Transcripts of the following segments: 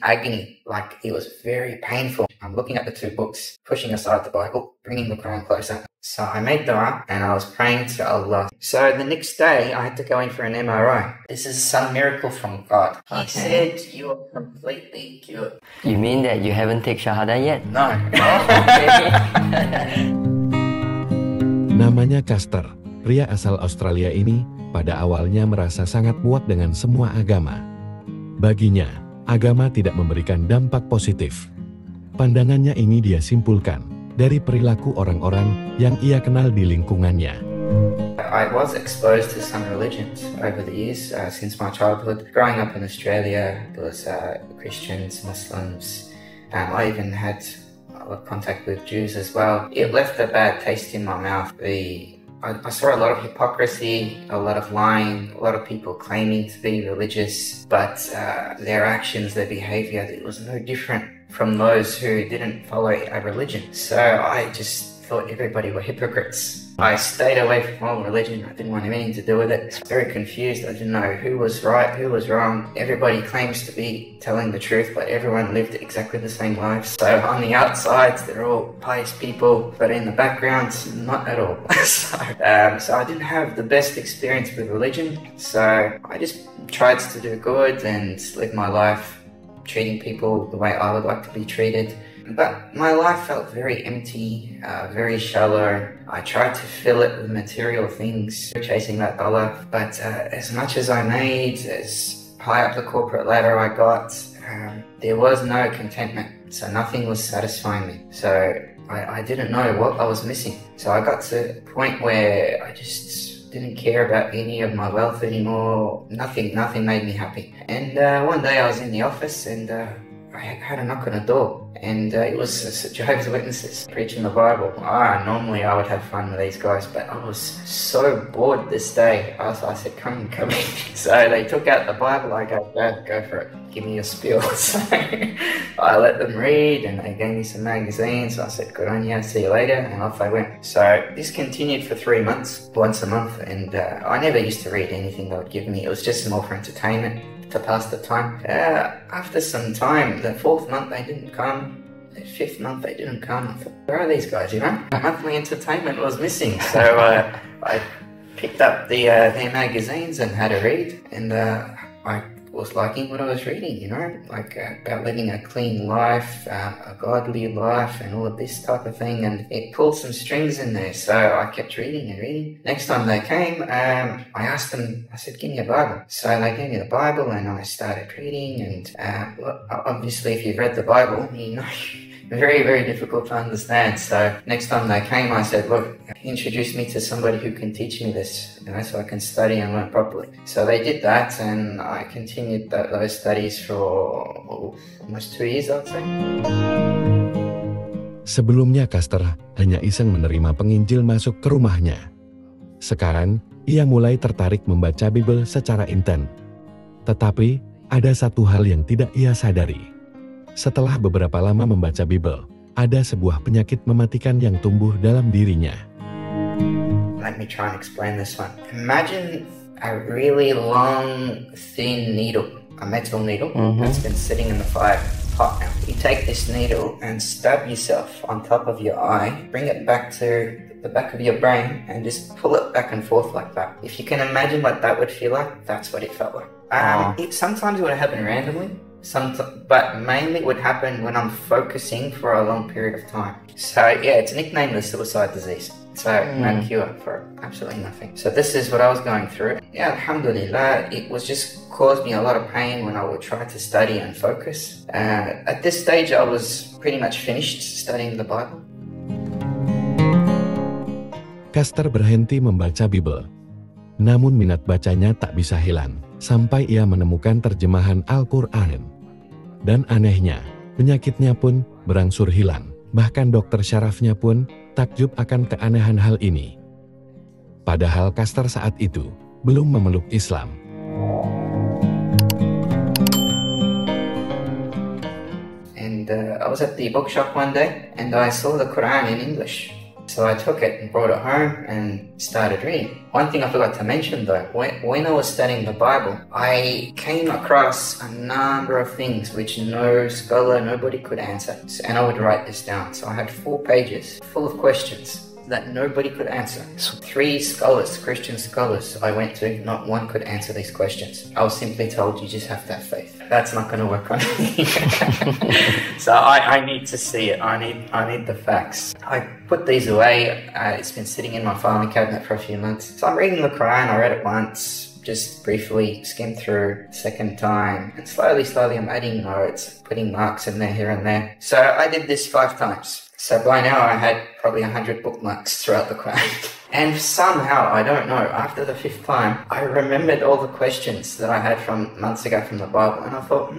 agony, like it was very painful. I'm looking at the two books, pushing aside the Bible, bringing the Quran closer. So I made dua and I was praying to Allah. So the next day I had to go in for an MRI. This is some miracle from God. He said, you are completely cured. You mean that you haven't taken Shahada yet? No. Namanya Caster, pria asal Australia ini pada awalnya merasa sangat muak dengan semua agama. Baginya, agama tidak memberikan dampak positif. Pandangannya ini dia simpulkan dari perilaku orang-orang yang ia kenal di lingkungannya. I was exposed to some religions over the years since my childhood. Growing up in Australia, there was Christians, Muslims. I even had contact with Jews as well. It left a bad taste in my mouth. I saw a lot of hypocrisy, a lot of lying, a lot of people claiming to be religious, but their actions, their behavior, it was no different from those who didn't follow a religion. So I just thought everybody were hypocrites. I stayed away from all religion. I didn't want anything to do with it. I was very confused. I didn't know who was right, who was wrong. Everybody claims to be telling the truth, but everyone lived exactly the same lives. So on the outsides, they're all pious people, but in the background, not at all. So I didn't have the best experience with religion. So I just tried to do good and live my life, treating people the way I would like to be treated. But my life felt very empty, very shallow. I tried to fill it with material things, chasing that dollar. But as much as I made, as high up the corporate ladder I got, there was no contentment. So nothing was satisfying me. So I didn't know what I was missing. So I got to a point where I just didn't care about any of my wealth anymore. Nothing made me happy. And one day I was in the office and I had a knock on the door, and it was Jehovah's Witnesses preaching the Bible. Normally I would have fun with these guys, but I was so bored this day. I said, come in. So they took out the Bible. I go for it. Give me your spiel. So I let them read, and they gave me some magazines. I said, good on you, see you later, and off I went. So this continued for 3 months, once a month, and I never used to read anything they would give me. It was just more for entertainment, to pass the time. After some time, the 4th month they didn't come, the 5th month they didn't come. I thought, where are these guys, you know? Monthly entertainment was missing. So I picked up their magazines and had a read, and I was liking what I was reading, you know, like about living a clean life, a godly life, and all of this type of thing, and it pulled some strings in there, so I kept reading and reading. Next time they came, I asked them, I said, give me a Bible. So they gave me the Bible, and I started reading, and obviously if you've read the Bible, you know, very, very difficult to understand. So next time they came, I said, look, introduce me to somebody who can teach me this, you know, so I can study and learn properly. So they did that, and I continued those studies for almost 2 years, I'd say. Sebelumnya Caster hanya iseng menerima penginjil masuk ke rumahnya. Sekarang, ia mulai tertarik membaca Bible secara intens. Tetapi, ada satu hal yang tidak ia sadari. Setelah beberapa lama membaca Bible, ada sebuah penyakit mematikan yang tumbuh dalam dirinya. Let me try and explain this one. Imagine a really long, thin needle, a metal needle that's been sitting in the fire pot now. You take this needle and stab yourself on top of your eye, bring it back to the back of your brain, and just pull it back and forth like that. If you can imagine what that would feel like, that's what it felt like. Sometimes it would happen randomly. But mainly it would happen when I'm focusing for a long period of time. So yeah, it's nicknamed the suicide disease. So no cure for absolutely nothing. So this is what I was going through. Yeah, alhamdulillah, it was just caused me a lot of pain when I would try to study and focus. At this stage I was pretty much finished studying the Bible. Caster berhenti membaca Bible. Namun minat bacanya tak bisa hilang, sampai ia menemukan terjemahan Al Qur'an. Dan anehnya, penyakitnya pun berangsur hilang. Bahkan dokter syarafnya pun takjub akan keanehan hal ini. Padahal Caster saat itu belum memeluk Islam. And I was at the bookshop one day and I saw the Quran in English. So I took it and brought it home and started reading. One thing I forgot to mention though, when I was studying the Bible, I came across a number of things which no scholar, nobody could answer. And I would write this down. So I had 4 pages full of questions that nobody could answer. 3 scholars, Christian scholars I went to, not one could answer these questions. I was simply told, you just have to have faith. That's not going to work on me. So I need to see it. I need the facts. I put these away. It's been sitting in my filing cabinet for a few months. So I'm reading the Quran. I read it once, just briefly skimmed through, second time, and slowly I'm adding notes, putting marks in there, here and there. So I did this 5 times. So by now I had probably 100 bookmarks throughout the Quran. And somehow, I don't know, after the 5th time, I remembered all the questions that I had from months ago from the Bible. And I thought,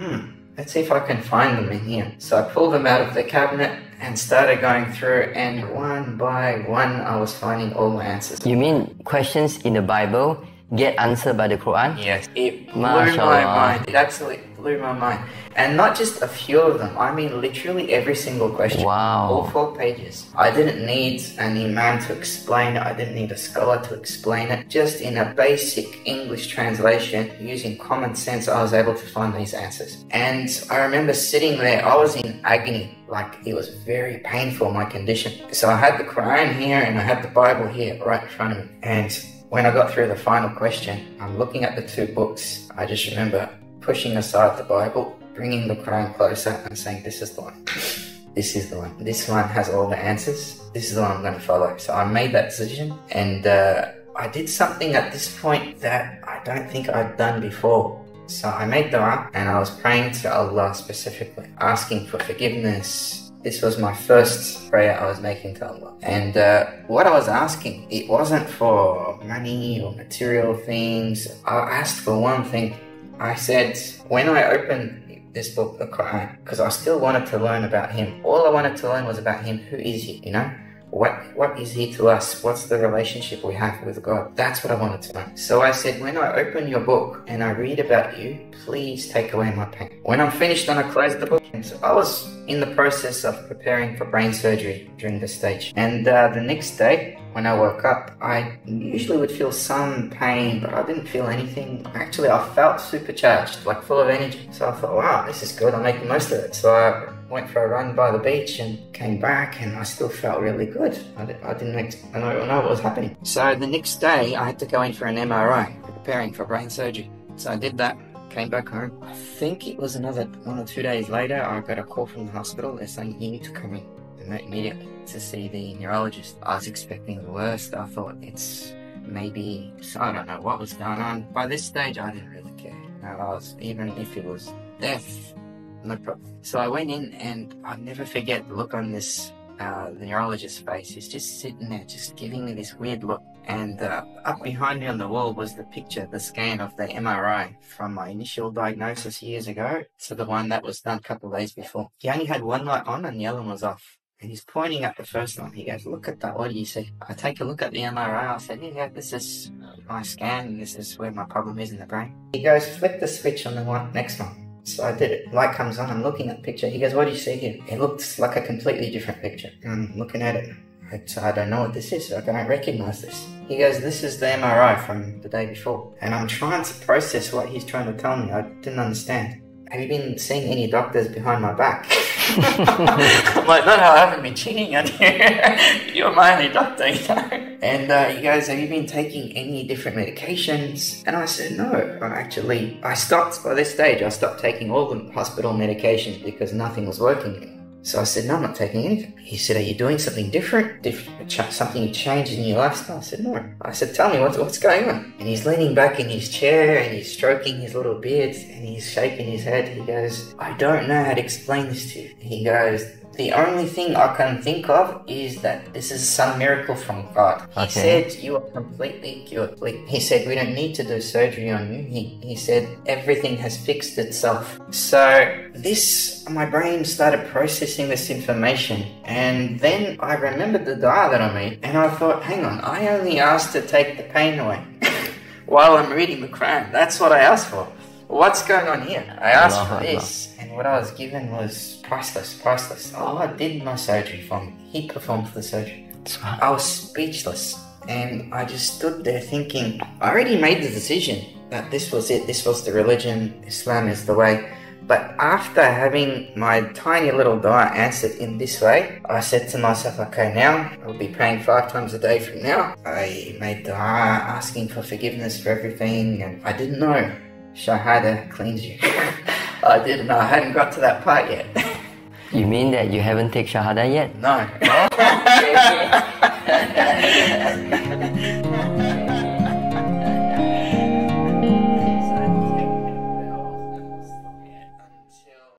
let's see if I can find them in here. So I pulled them out of the cabinet and started going through, and one by one I was finding all my answers. You mean questions in the Bible get answered by the Quran? Yes. It blew my mind. It absolutely blew my mind. And not just a few of them. I mean, literally every single question. Wow. All 4 pages. I didn't need an imam to explain it. I didn't need a scholar to explain it. Just in a basic English translation, using common sense, I was able to find these answers. And I remember sitting there, I was in agony. Like, it was very painful, my condition. So I had the Quran here and I had the Bible here right in front of me. And when I got through the final question, I'm looking at the 2 books. I just remember pushing aside the Bible, bringing the Quran closer and saying, this is the one. This is the one. This one has all the answers. This is the one I'm going to follow. So I made that decision, and I did something at this point that I don't think I'd done before. So I made dua, and I was praying to Allah specifically, asking for forgiveness. This was my first prayer I was making to Allah. And what I was asking, it wasn't for money or material things. I asked for one thing. I said, when I opened this book, the Quran, because I still wanted to learn about him. All I wanted to learn was about him. Who is he, you know? What is he to us? What's the relationship we have with God? That's what I wanted to learn. So I said, when I open your book and I read about you, please take away my pain. When I'm finished and I closed the book, and so I was in the process of preparing for brain surgery during this stage. And the next day, when I woke up, I usually would feel some pain, but I didn't feel anything. Actually, I felt supercharged, like full of energy. So I thought, wow, this is good. I'll make the most of it. So I went for a run by the beach and came back, and I still felt really good. I didn't know what was happening. So the next day, I had to go in for an MRI, preparing for brain surgery. So I did that. Came back home. I think it was another 1 or 2 days later, I got a call from the hospital. They're saying, you need to come in immediately to see the neurologist. I was expecting the worst. I thought it's maybe, I don't know what was going on. By this stage, I didn't really care. Even if it was death, no problem. So I went in, and I'll never forget the look on this the neurologist's face. He's just sitting there, just giving me this weird look. And up behind me on the wall was the picture, the scan of the MRI from my initial diagnosis years ago to the one that was done a couple of days before. He only had one light on and the other one was off. And he's pointing at the first one. He goes, look at that, what do you see? I take a look at the MRI. I said, yeah, this is my scan, and this is where my problem is in the brain. He goes, flick the switch on the next one. So I did it. Light comes on, I'm looking at the picture. He goes, what do you see here? It looks like a completely different picture. I'm looking at it. I don't know what this is. I don't recognize this. He goes, this is the MRI from the day before. And I'm trying to process what he's trying to tell me. I didn't understand. Have you been seeing any doctors behind my back? I'm like, no, I haven't been cheating on you. You're my only doctor, you know? And he goes, have you been taking any different medications? And I said, no, I stopped. By this stage, I stopped taking all the hospital medications because nothing was working anymore. So I said, no, I'm not taking anything. He said, are you doing something different? Something you changed in your lifestyle? I said, no. I said, tell me, what's going on? And he's leaning back in his chair and he's stroking his little beard and he's shaking his head. He goes, I don't know how to explain this to you. He goes, the only thing I can think of is that this is some miracle from God. He said, you are completely cured. He said, we don't need to do surgery on you. He said, everything has fixed itself. So my brain started processing this information. And then I remembered the dua that I made. And I thought, hang on, I only asked to take the pain away while I'm reading the Quran. That's what I asked for. What's going on here? I asked for this, and what I was given was priceless. Allah did my surgery for me. He performed the surgery. I was speechless. And I just stood there thinking, I already made the decision that this was it, this was the religion, Islam is the way. But after having my tiny little dua answered in this way, I said to myself, okay, now I'll be praying 5 times a day from now. I made dua asking for forgiveness for everything, and I didn't know Shahada cleans you. I didn't know, I hadn't got to that part yet. You mean that you haven't taken Shahada yet? No.